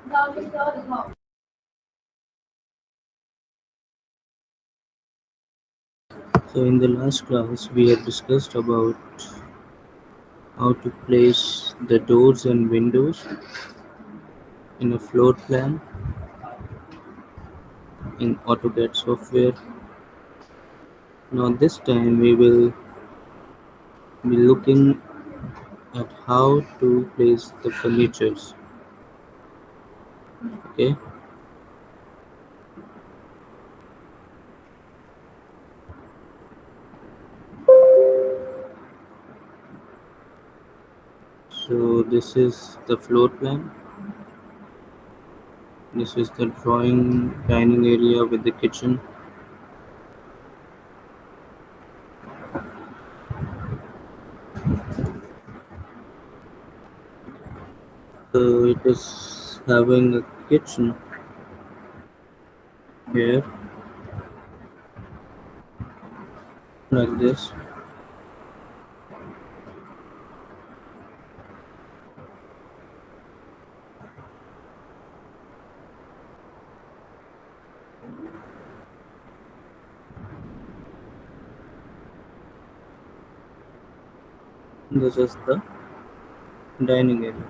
So in the last class, we have discussed about how to place the doors and windows in a floor plan in Autocad software. Now this time we will be looking at how to place the furnitures. Okay, so this is the floor plan. This is the drawing dining area with the kitchen. So it is having a kitchen here like this. This is the dining area.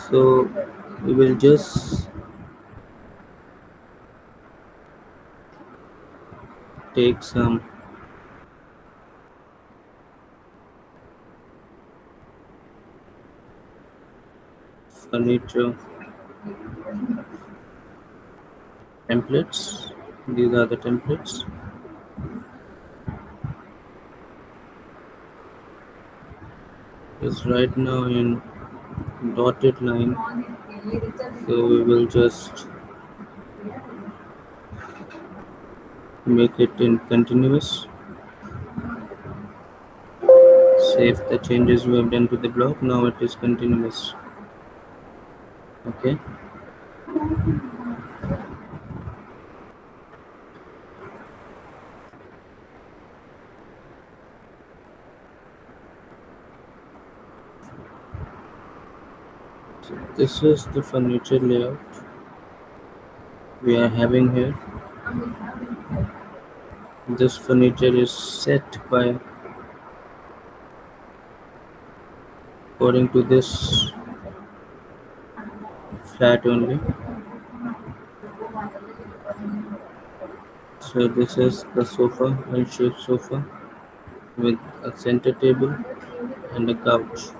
So we will just take some furniture templates. These are the templates. It's right now in dotted line, so we will just make it in continuous. Save the changes we have done to the block. Now it is continuous. Okay. So this is the furniture layout we are having here. This furniture is set by according to this flat only. So this is the sofa, L-shaped sofa with a center table and a couch.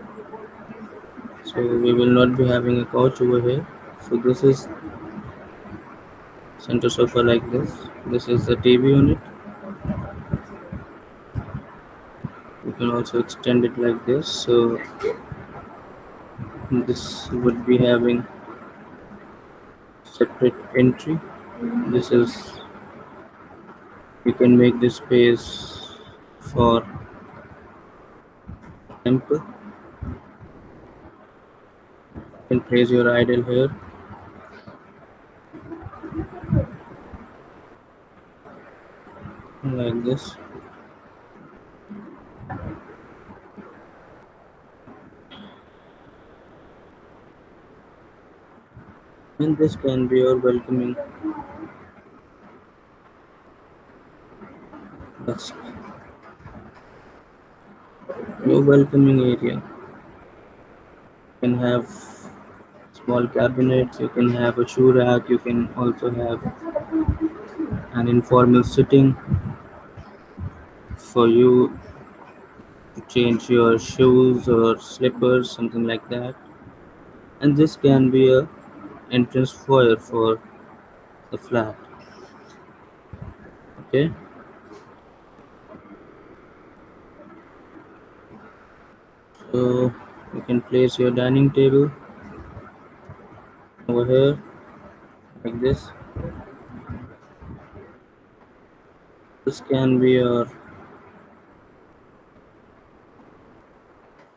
So we will not be having a couch over here. So this is center sofa like this. This is the TV unit. You can also extend it like this. So this would be having separate entry. This is, you can make this space for temple. You can place your idol here. Like this. And this can be your welcoming desk. Your welcoming area. You can have small cabinets, you can have a shoe rack, you can also have an informal sitting for you to change your shoes or slippers, something like that. And this can be a entrance foyer for the flat. Okay, so you can place your dining table over here like this. This can be your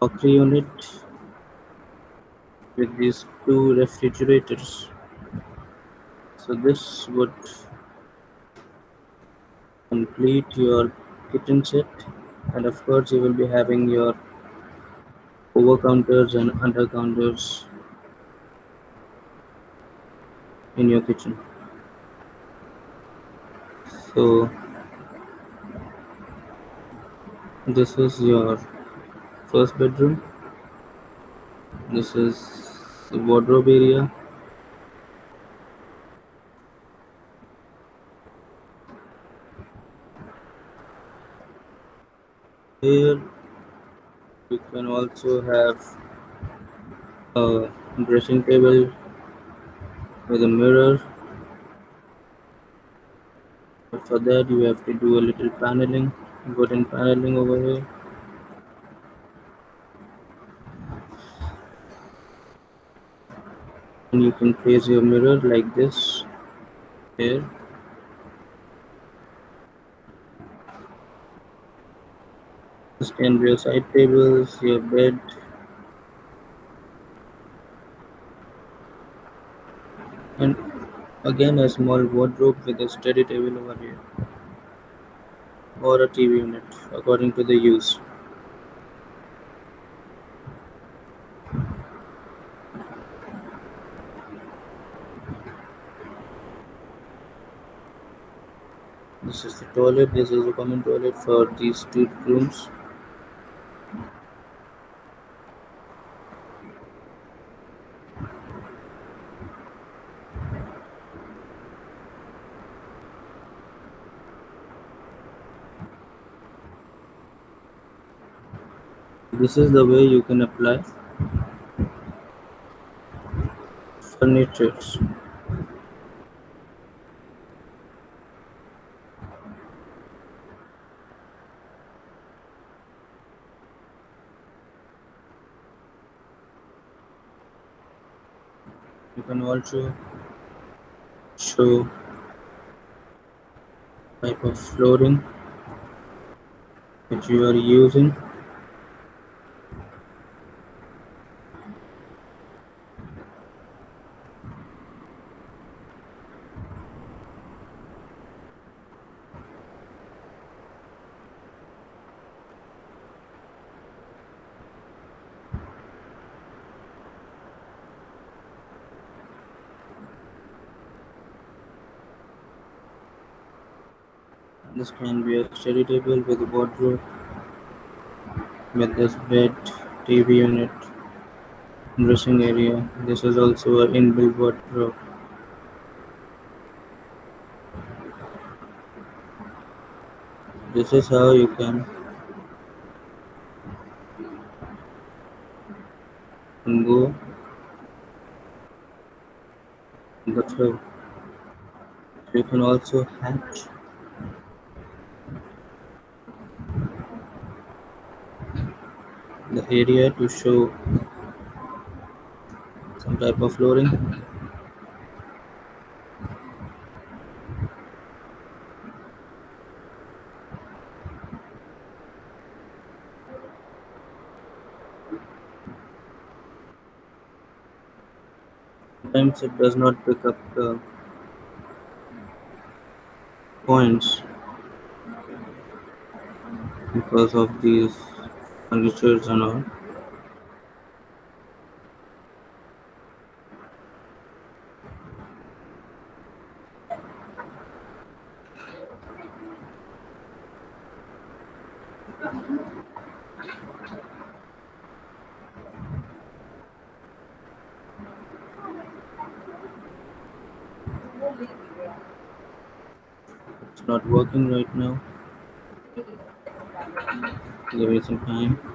crockery unit with these two refrigerators. So this would complete your kitchen set, and of course you will be having your over counters and under counters in your kitchen. So this is your first bedroom. This is the wardrobe area. Here you can also have a dressing table with a mirror, but for that you have to do a little paneling, wooden paneling over here. And you can place your mirror like this here. This can be your side tables, your bed, and again a small wardrobe with a study table over here, or a TV unit according to the use. This is the toilet. This is a common toilet for these two rooms. This is the way you can apply furnitures. You can also show type of flooring which you are using. This can be a study table with a wardrobe, with this bed, TV unit, dressing area. This is also an inbuilt wardrobe. This is how you can go the flow. You can also hatch the area to show some type of flooring. Sometimes it does not pick up the points because of these furnitures and all. It's not working right now. Give me some time.